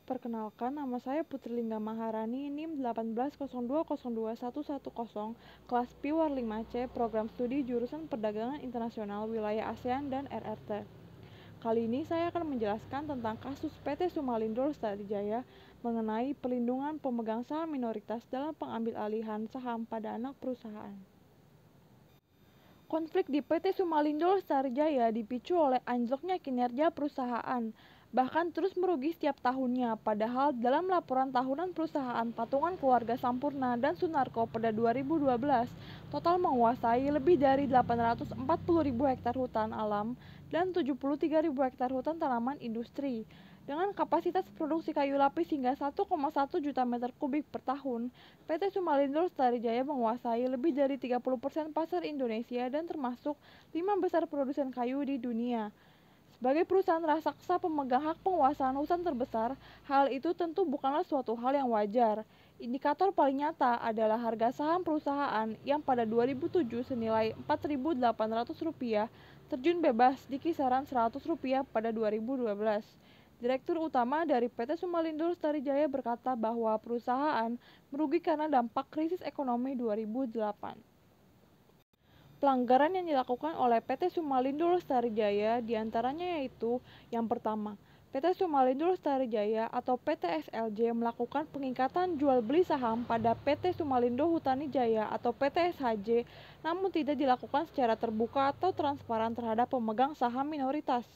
Perkenalkan, nama saya Putri Lingga Maharani, NIM 1802021110, kelas Piwar 5C, Program Studi Jurusan Perdagangan Internasional Wilayah ASEAN dan RRT. Kali ini saya akan menjelaskan tentang kasus PT Sumalindo Lestari Jaya mengenai pelindungan pemegang saham minoritas dalam pengambil alihan saham pada anak perusahaan. Konflik di PT Sumalindo Lestari Jaya dipicu oleh anjloknya kinerja perusahaan, bahkan terus merugi setiap tahunnya. Padahal dalam laporan tahunan perusahaan patungan keluarga Sampurna dan Sunarko pada 2012, total menguasai lebih dari 840.000 hektar hutan alam dan 73.000 hektar hutan tanaman industri. Dengan kapasitas produksi kayu lapis hingga 1,1 juta meter kubik per tahun, PT Sumalindo Lestari Jaya menguasai lebih dari 30% pasar Indonesia dan termasuk 5 besar produsen kayu di dunia. Sebagai perusahaan raksasa pemegang hak penguasaan hutan terbesar, hal itu tentu bukanlah suatu hal yang wajar. Indikator paling nyata adalah harga saham perusahaan yang pada 2007 senilai Rp4.800 terjun bebas di kisaran Rp100 pada 2012. Direktur utama dari PT Sumalindo Lestari Jaya berkata bahwa perusahaan merugi karena dampak krisis ekonomi 2008. Pelanggaran yang dilakukan oleh PT Sumalindo Lestari Jaya diantaranya yaitu yang pertama, PT Sumalindo Lestari Jaya atau PT SLJ melakukan pengikatan jual beli saham pada PT Sumalindo Hutani Jaya atau PT SHJ, namun tidak dilakukan secara terbuka atau transparan terhadap pemegang saham minoritas.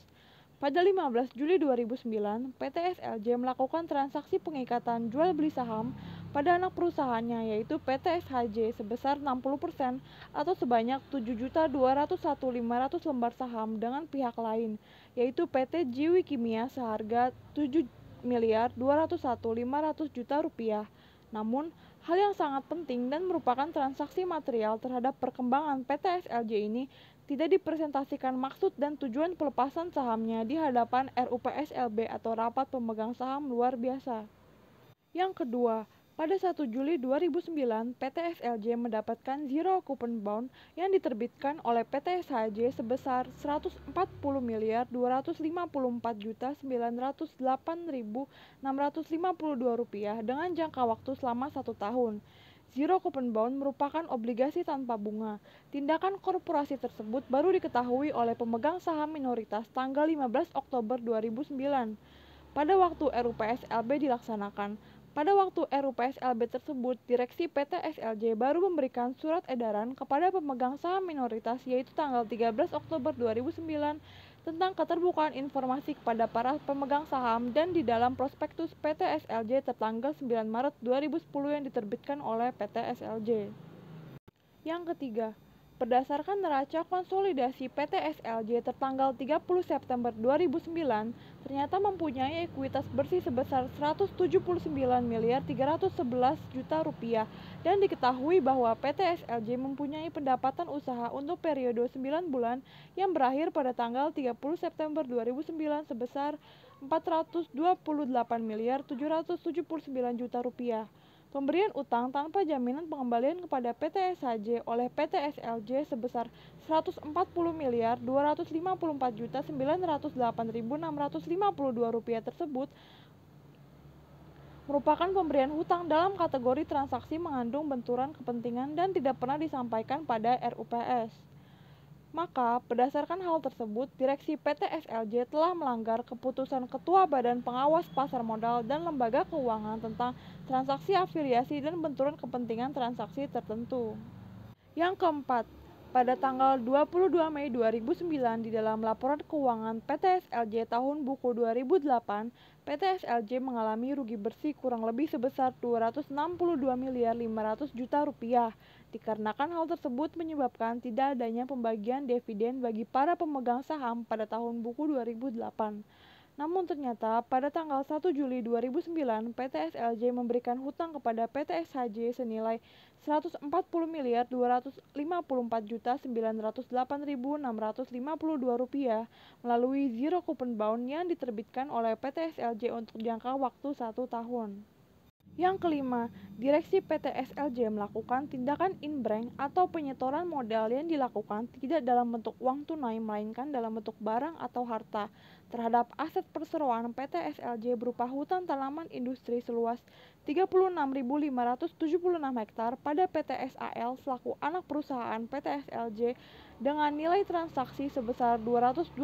Pada 15 Juli 2009, PT SLJ melakukan transaksi pengikatan jual beli saham pada anak perusahaannya yaitu PT SHJ sebesar 60% atau sebanyak 7.201.500 lembar saham dengan pihak lain yaitu PT Jiwi Kimia seharga Rp7.201.500.000. Namun, hal yang sangat penting dan merupakan transaksi material terhadap perkembangan PT SLJ ini tidak dipresentasikan maksud dan tujuan pelepasan sahamnya di hadapan RUPSLB atau Rapat Pemegang Saham Luar Biasa. Yang kedua, pada 1 Juli 2009, PT SLJ mendapatkan zero coupon bond yang diterbitkan oleh PT SHJ sebesar Rp140.254.908.652 dengan jangka waktu selama 1 tahun. Zero coupon bond merupakan obligasi tanpa bunga. Tindakan korporasi tersebut baru diketahui oleh pemegang saham minoritas tanggal 15 Oktober 2009. Pada waktu RUPSLB dilaksanakan, pada waktu RUPSLB tersebut, direksi PT SLJ baru memberikan surat edaran kepada pemegang saham minoritas yaitu tanggal 13 Oktober 2009 tentang keterbukaan informasi kepada para pemegang saham dan di dalam prospektus PT SLJ tertanggal 9 Maret 2010 yang diterbitkan oleh PT SLJ. Yang ketiga, berdasarkan neraca konsolidasi PT SLJ tertanggal 30 September 2009, ternyata mempunyai ekuitas bersih sebesar Rp179.311.000.000 dan diketahui bahwa PT SLJ mempunyai pendapatan usaha untuk periode 9 bulan yang berakhir pada tanggal 30 September 2009 sebesar Rp424.779.000.000. Pemberian utang tanpa jaminan pengembalian kepada PT SHJ oleh PT SLJ sebesar Rp140.254.908.652 tersebut merupakan pemberian hutang dalam kategori transaksi mengandung benturan kepentingan dan tidak pernah disampaikan pada RUPS. Maka, berdasarkan hal tersebut, direksi PT SLJ telah melanggar keputusan Ketua Badan Pengawas Pasar Modal dan Lembaga Keuangan tentang transaksi afiliasi dan benturan kepentingan transaksi tertentu. Yang keempat, pada tanggal 22 Mei 2009 di dalam laporan keuangan PT SLJ tahun buku 2008, PT SLJ mengalami rugi bersih kurang lebih sebesar Rp262.500.000.000. Dikarenakan hal tersebut menyebabkan tidak adanya pembagian dividen bagi para pemegang saham pada tahun buku 2008. Namun ternyata pada tanggal 1 Juli 2009, PT SLJ memberikan hutang kepada PT SHJ senilai Rp144.254.908.652 melalui zero coupon bond yang diterbitkan oleh PT SLJ untuk jangka waktu 1 tahun. Yang kelima, Direksi PT SLJ melakukan tindakan inbrank atau penyetoran modal yang dilakukan tidak dalam bentuk uang tunai melainkan dalam bentuk barang atau harta terhadap aset perseroan PT SLJ berupa hutan tanaman industri seluas 36.576 hektar pada PT SAL selaku anak perusahaan PT SLJ dengan nilai transaksi sebesar 229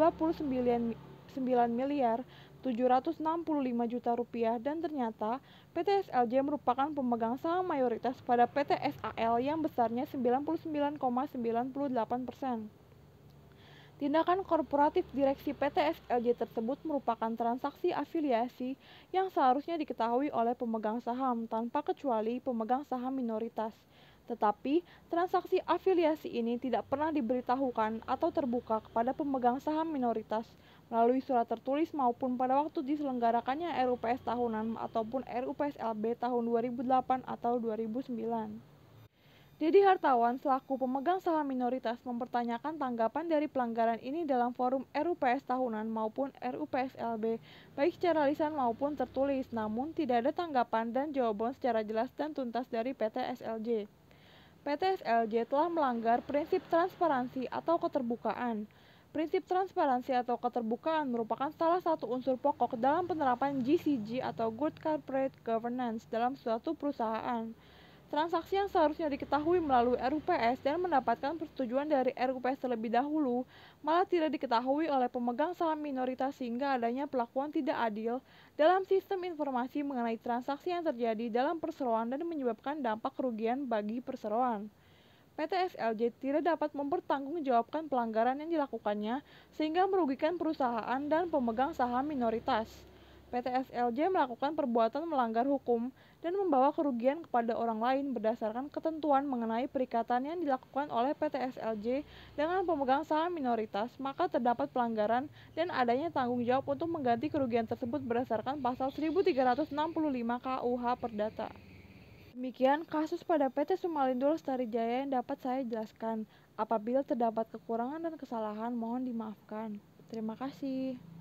miliar 765 juta rupiah dan ternyata PT SLJ merupakan pemegang saham mayoritas pada PT SAL yang besarnya 99,98%. Tindakan korporatif direksi PT SLJ tersebut merupakan transaksi afiliasi yang seharusnya diketahui oleh pemegang saham tanpa kecuali pemegang saham minoritas. Tetapi, transaksi afiliasi ini tidak pernah diberitahukan atau terbuka kepada pemegang saham minoritas melalui surat tertulis maupun pada waktu diselenggarakannya RUPS tahunan ataupun RUPS LB tahun 2008 atau 2009. Didi Hartawan selaku pemegang saham minoritas mempertanyakan tanggapan dari pelanggaran ini dalam forum RUPS tahunan maupun RUPS LB, baik secara lisan maupun tertulis, namun tidak ada tanggapan dan jawaban secara jelas dan tuntas dari PT SLJ. PT SLJ telah melanggar prinsip transparansi atau keterbukaan. Prinsip transparansi atau keterbukaan merupakan salah satu unsur pokok dalam penerapan GCG atau Good Corporate Governance dalam suatu perusahaan. Transaksi yang seharusnya diketahui melalui RUPS dan mendapatkan persetujuan dari RUPS terlebih dahulu malah tidak diketahui oleh pemegang saham minoritas sehingga adanya perlakuan tidak adil dalam sistem informasi mengenai transaksi yang terjadi dalam perseroan dan menyebabkan dampak kerugian bagi perseroan. PT SLJ tidak dapat mempertanggungjawabkan pelanggaran yang dilakukannya sehingga merugikan perusahaan dan pemegang saham minoritas. PT SLJ melakukan perbuatan melanggar hukum dan membawa kerugian kepada orang lain berdasarkan ketentuan mengenai perikatan yang dilakukan oleh PT SLJ dengan pemegang saham minoritas, maka terdapat pelanggaran dan adanya tanggung jawab untuk mengganti kerugian tersebut berdasarkan pasal 1365 KUH Perdata. Demikian kasus pada PT Sumalindo Lestari Jaya yang dapat saya jelaskan. Apabila terdapat kekurangan dan kesalahan, mohon dimaafkan. Terima kasih.